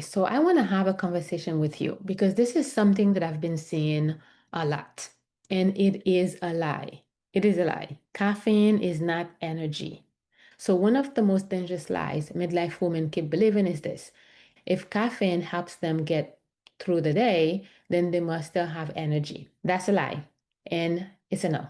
So I want to have a conversation with you because this is something that I've been seeing a lot, and it is a lie. It is a lie. Caffeine is not energy. So one of the most dangerous lies midlife women keep believing is this. If caffeine helps them get through the day, then they must still have energy. That's a lie. And it's a no.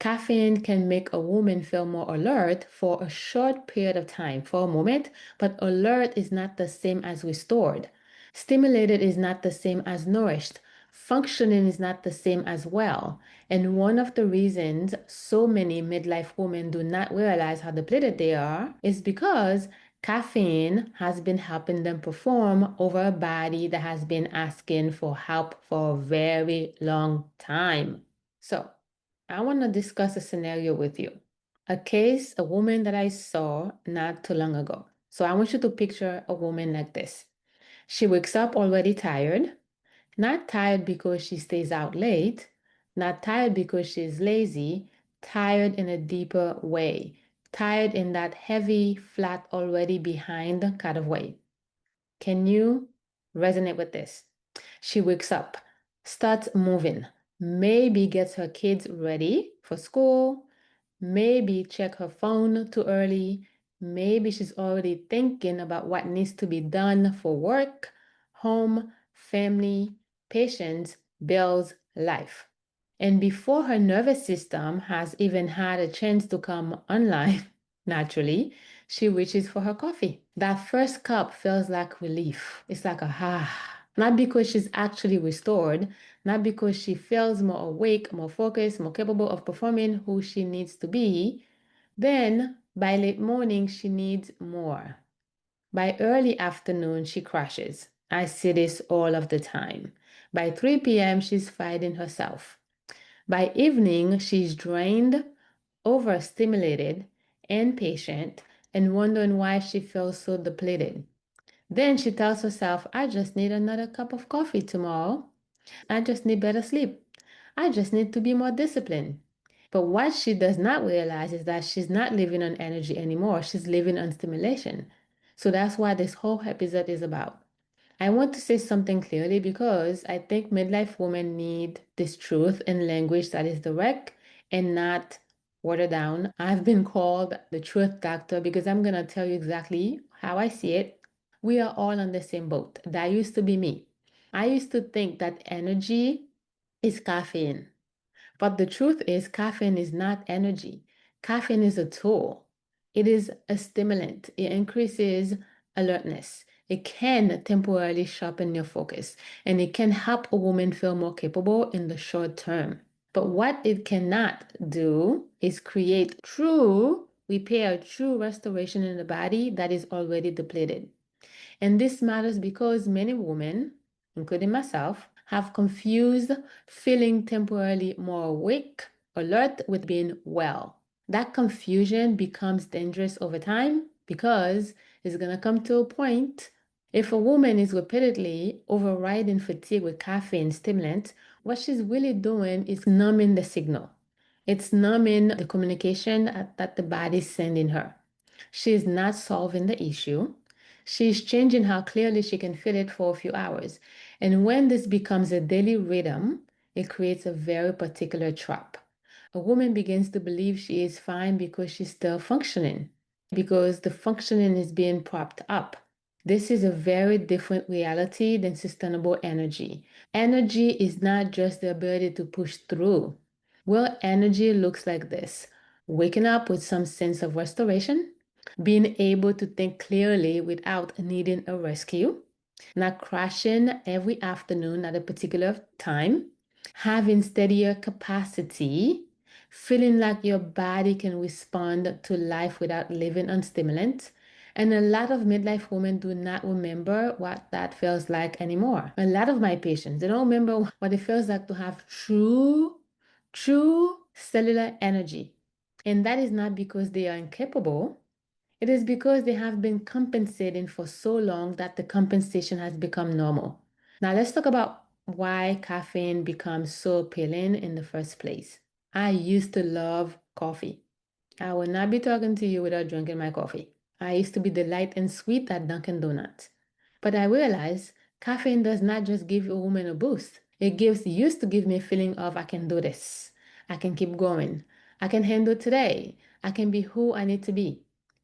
Caffeine can make a woman feel more alert for a short period of time, for a moment, but alert is not the same as restored. Stimulated is not the same as nourished. Functioning is not the same as well. And one of the reasons so many midlife women do not realize how depleted they are is because caffeine has been helping them perform over a body that has been asking for help for a very long time. So, I want to discuss a scenario with you. A woman that I saw not too long ago. So I want you to picture a woman like this. She wakes up already tired, not tired because she stays out late, not tired because she's lazy, tired in a deeper way, tired in that heavy, flat, already behind kind of way. Can you resonate with this? She wakes up, starts moving, maybe gets her kids ready for school, maybe check her phone too early, maybe she's already thinking about what needs to be done for work, home, family, patients, bills, life. And before her nervous system has even had a chance to come online, naturally, she reaches for her coffee. That first cup feels like relief. It's like a not because she's actually restored, not because she feels more awake, more focused, more capable of performing who she needs to be. Then, by late morning, she needs more. By early afternoon, she crashes. I see this all of the time. By 3 p.m., she's fighting herself. By evening, she's drained, overstimulated, impatient, and wondering why she feels so depleted. Then she tells herself, I just need another cup of coffee tomorrow. I just need better sleep. I just need to be more disciplined. But what she does not realize is that she's not living on energy anymore. She's living on stimulation. So that's what this whole episode is about. I want to say something clearly because I think midlife women need this truth in language that is direct and not watered down. I've been called the truth doctor because I'm going to tell you exactly how I see it. We are all on the same boat. That used to be me. I used to think that energy is caffeine. But the truth is, caffeine is not energy. Caffeine is a tool. It is a stimulant. It increases alertness. It can temporarily sharpen your focus, and it can help a woman feel more capable in the short term. But what it cannot do is create true repair, true restoration in the body that is already depleted. And this matters because many women, including myself, have confused feeling temporarily more awake, alert with being well. That confusion becomes dangerous over time because it's going to come to a point. If a woman is repeatedly overriding fatigue with caffeine stimulant, what she's really doing is numbing the signal. It's numbing the communication that the body is sending her. She is not solving the issue. She's changing how clearly she can feel it for a few hours. And when this becomes a daily rhythm, it creates a very particular trap. A woman begins to believe she is fine because she's still functioning, because the functioning is being propped up. This is a very different reality than sustainable energy. Energy is not just the ability to push through. Well, energy looks like this: waking up with some sense of restoration, being able to think clearly without needing a rescue, not crashing every afternoon at a particular time, having steadier capacity, feeling like your body can respond to life without living on stimulant. And a lot of midlife women do not remember what that feels like anymore. A lot of my patients, they don't remember what it feels like to have true cellular energy. And that is not because they are incapable. It is because they have been compensating for so long that the compensation has become normal. Now, let's talk about why caffeine becomes so appealing in the first place. I used to love coffee. I will not be talking to you without drinking my coffee. I used to be the light and sweet at Dunkin' Donuts. But I realized caffeine does not just give a woman a boost. Used to give me a feeling of I can do this. I can keep going. I can handle today. I can be who I need to be.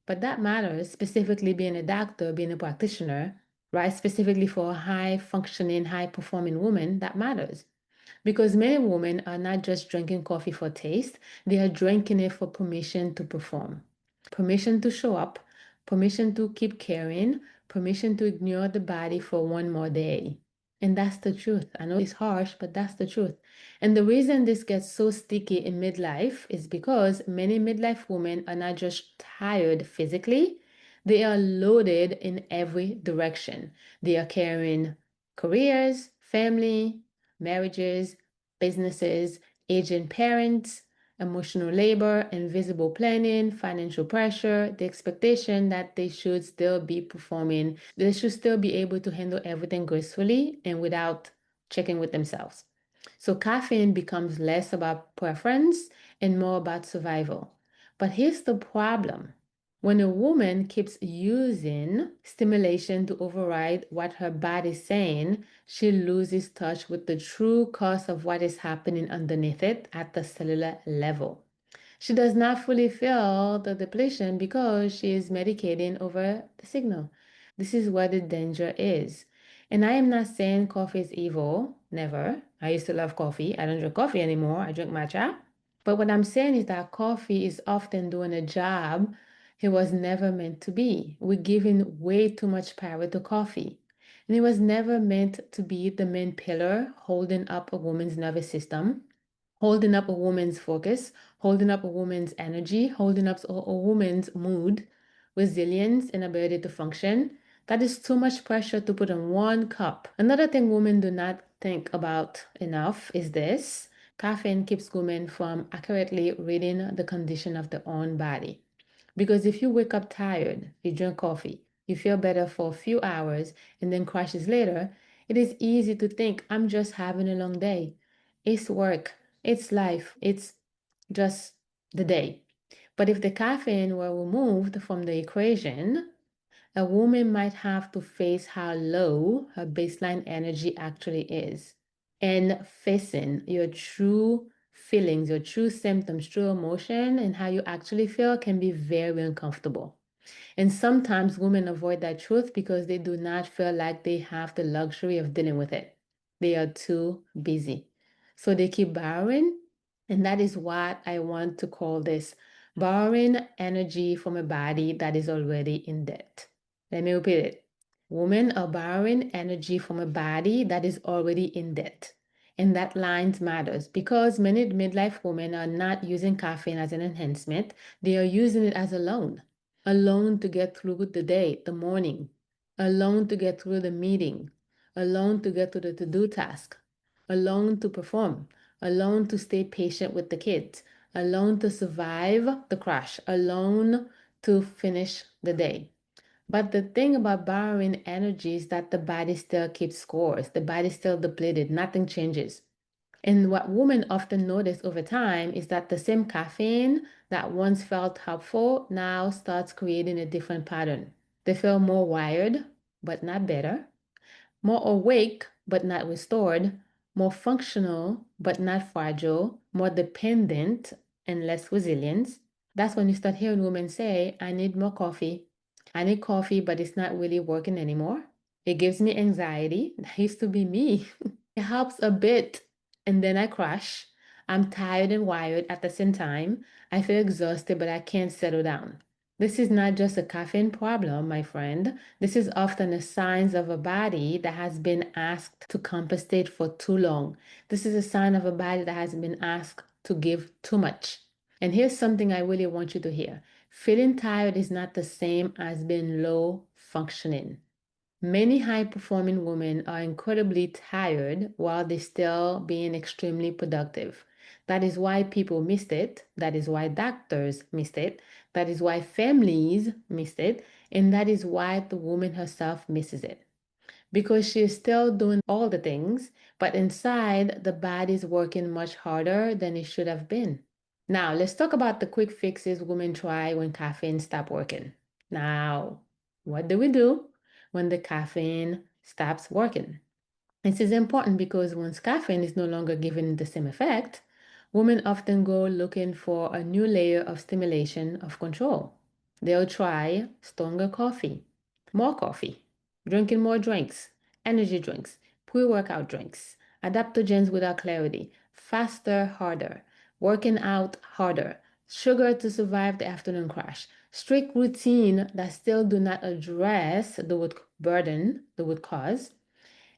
But that matters, specifically being a doctor, being a practitioner, right? Specifically for a high functioning, high performing woman, that matters. Because many women are not just drinking coffee for taste, they are drinking it for permission to perform, permission to show up, permission to keep caring, permission to ignore the body for one more day. And that's the truth. I know it's harsh, but that's the truth. And the reason this gets so sticky in midlife is because many midlife women are not just tired physically, they are loaded in every direction. They are carrying careers, family, marriages, businesses, aging parents, emotional labor, invisible planning, financial pressure, the expectation that they should still be performing, they should still be able to handle everything gracefully and without checking with themselves. So caffeine becomes less about preference and more about survival. But here's the problem. When a woman keeps using stimulation to override what her body's saying, she loses touch with the true cause of what is happening underneath it at the cellular level. She does not fully feel the depletion because she is medicating over the signal. This is where the danger is. And I am not saying coffee is evil, never. I used to love coffee. I don't drink coffee anymore. I drink matcha. But what I'm saying is that coffee is often doing a job it was never meant to be. We're giving way too much power to coffee. And it was never meant to be the main pillar holding up a woman's nervous system, holding up a woman's focus, holding up a woman's energy, holding up a woman's mood, resilience, and ability to function. That is too much pressure to put on one cup. Another thing women do not think about enough is this. Caffeine keeps women from accurately reading the condition of their own body. Because if you wake up tired, you drink coffee, you feel better for a few hours, and then crashes later, it is easy to think, I'm just having a long day. It's work, it's life, it's just the day. But if the caffeine were removed from the equation, a woman might have to face how low her baseline energy actually is. And facing your true feelings, your true symptoms, true emotion, and how you actually feel can be very uncomfortable. And sometimes women avoid that truth because they do not feel like they have the luxury of dealing with it. They are too busy. So they keep borrowing. And that is what I want to call this borrowing energy from a body that is already in debt. Let me repeat it. Women are borrowing energy from a body that is already in debt. And that line matters because many midlife women are not using caffeine as an enhancement, they are using it as a loan. A loan to get through the day, the morning, a loan to get through the meeting, a loan to get through the to-do task, a loan to perform, a loan to stay patient with the kids, a loan to survive the crash, a loan to finish the day. But the thing about borrowing energy is that the body still keeps scores. The body still depleted. Nothing changes. And what women often notice over time is that the same caffeine that once felt helpful now starts creating a different pattern. They feel more wired, but not better, more awake, but not restored, more functional, but not fragile, more dependent and less resilient. That's when you start hearing women say, I need more coffee. I need coffee, but it's not really working anymore. It gives me anxiety. That used to be me. It helps a bit, and then I crash. I'm tired and wired at the same time. I feel exhausted, but I can't settle down. This is not just a caffeine problem, my friend. This is often a sign of a body that has been asked to compensate for too long. This is a sign of a body that has been asked to give too much. And here's something I really want you to hear. Feeling tired is not the same as being low functioning. Many high performing women are incredibly tired while they still being extremely productive. That is why people missed it. That is why doctors missed it. That is why families missed it. And that is why the woman herself misses it. Because she is still doing all the things, but inside the body is working much harder than it should have been. Now, let's talk about the quick fixes women try when caffeine stop working. Now, what do? when the caffeine stops working. This is important because once caffeine is no longer giving the same effect, women often go looking for a new layer of stimulation of control. They'll try stronger coffee, more coffee, drinking more drinks, energy drinks, pre-workout drinks, adaptogens without clarity, faster, harder, working out harder, sugar to survive the afternoon crash, strict routine that still do not address the root burden, the root cause.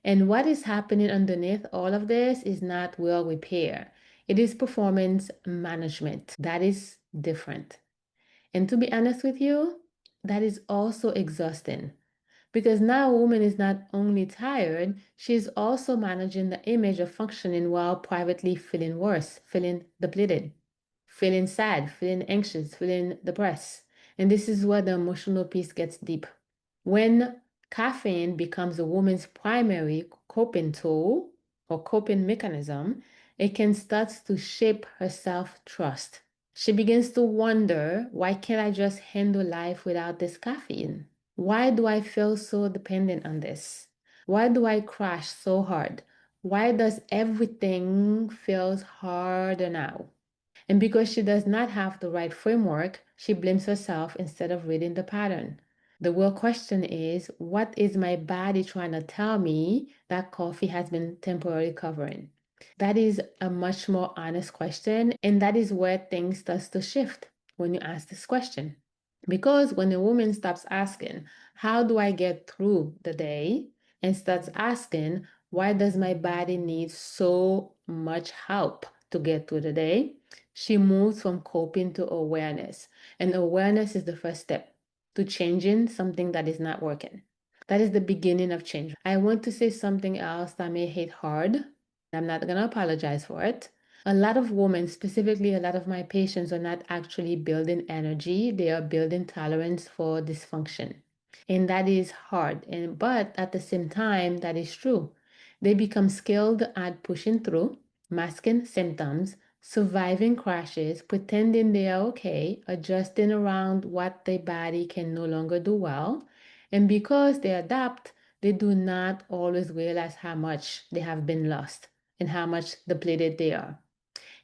And what is happening underneath all of this is not will repair. It is performance management. That is different. And to be honest with you, that is also exhausting because now a woman is not only tired, she's also managing the image of functioning while privately feeling worse, feeling depleted, feeling sad, feeling anxious, feeling depressed. And this is where the emotional piece gets deep. When caffeine becomes a woman's primary coping tool or coping mechanism, it can start to shape her self-trust. She begins to wonder, why can't I just handle life without this caffeine? Why do I feel so dependent on this? Why do I crash so hard? Why does everything feels harder now? And because she does not have the right framework, she blames herself instead of reading the pattern. The real question is, what is my body trying to tell me that coffee has been temporarily covering? That is a much more honest question, and that is where things starts to shift when you ask this question. Because when a woman stops asking, how do I get through the day? And starts asking, why does my body need so much help to get through the day? She moves from coping to awareness. And awareness is the first step to changing something that is not working. That is the beginning of change. I want to say something else that may hit hard. I'm not going to apologize for it. A lot of women, specifically a lot of my patients, are not actually building energy. They are building tolerance for dysfunction. And that is hard. But at the same time, that is true. They become skilled at pushing through, masking symptoms, surviving crashes, pretending they are okay, adjusting around what their body can no longer do well. And because they adapt, they do not always realize how much they have been lost and how much depleted they are.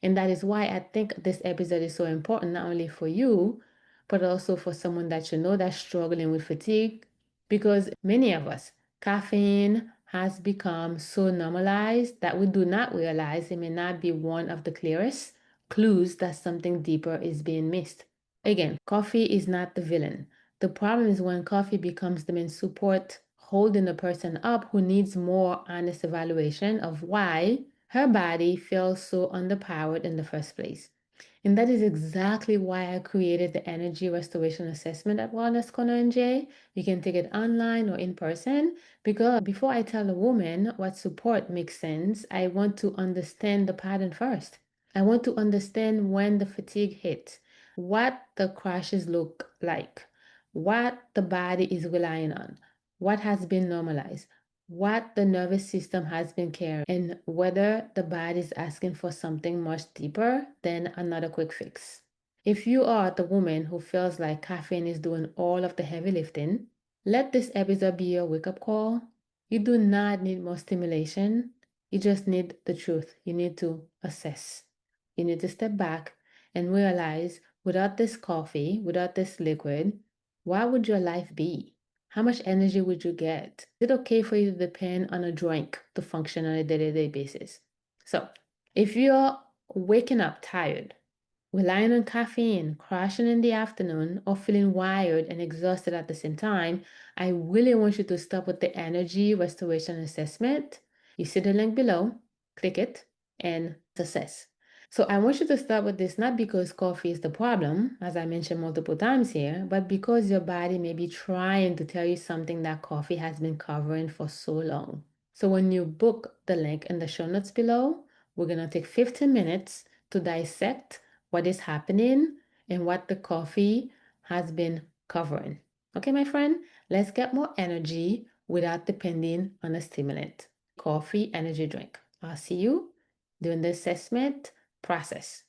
And that is why I think this episode is so important, not only for you, but also for someone that you know that's struggling with fatigue. Because many of us, caffeine has become so normalized that we do not realize it may not be one of the clearest clues that something deeper is being missed. Again, coffee is not the villain. The problem is when coffee becomes the main support holding a person up who needs more honest evaluation of why her body feels so underpowered in the first place. And that is exactly why I created the energy restoration assessment at Wellness Corner NJ. You can take it online or in person because before I tell a woman what support makes sense, I want to understand the pattern first. I want to understand when the fatigue hits, what the crashes look like, what the body is relying on, what has been normalized, what the nervous system has been carrying, and whether the body is asking for something much deeper than another quick fix. If you are the woman who feels like caffeine is doing all of the heavy lifting, let this episode be your wake up call. You do not need more stimulation. You just need the truth. You need to assess. You need to step back and realize without this coffee, without this liquid, what would your life be? How much energy would you get? Is it okay for you to depend on a drink to function on a day-to-day basis? So, if you're waking up tired, relying on caffeine, crashing in the afternoon, or feeling wired and exhausted at the same time, I really want you to start with the energy restoration assessment. You see the link below, click it, and assess. So I want you to start with this not because coffee is the problem, as I mentioned multiple times here, but because your body may be trying to tell you something that coffee has been covering for so long. So when you book the link in the show notes below, we're going to take 15 minutes to dissect what is happening and what the coffee has been covering. Okay, my friend, let's get more energy without depending on a stimulant. Coffee energy drink. I'll see you during the assessment process.